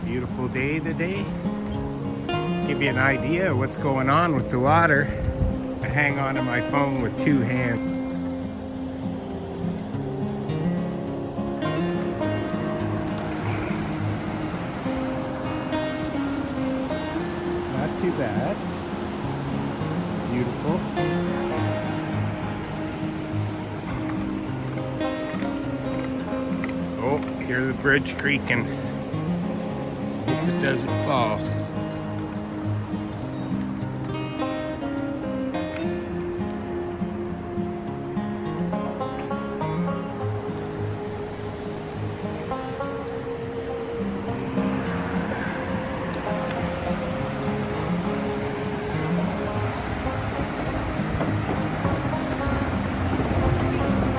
Beautiful day today. Give you an idea of what's going on with the water. I hang on to my phone with two hands. Not too bad. Beautiful. Oh, hear the bridge creaking. Hope it doesn't fall.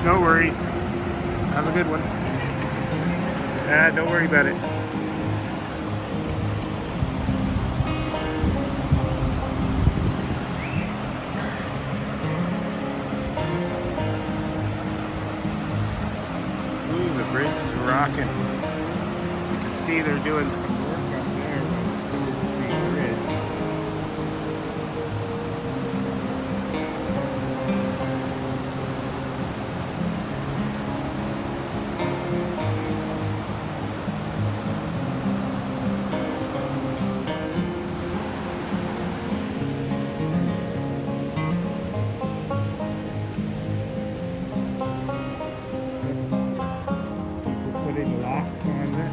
No worries. Have a good one. Don't worry about it. Ooh, the bridge is rocking. You can see they're doing some work up there on the Street Bridge. Putting locks on it.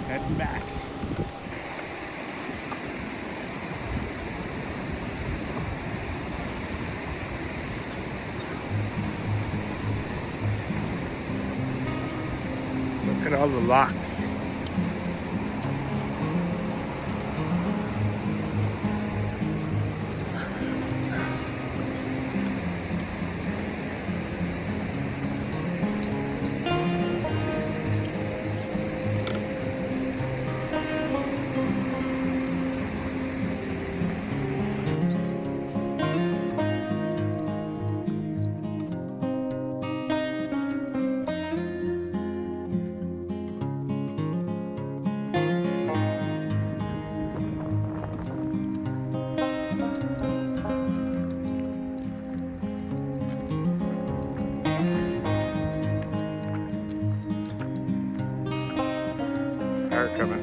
Heading back. Look at all the locks. Car coming.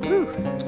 Woo.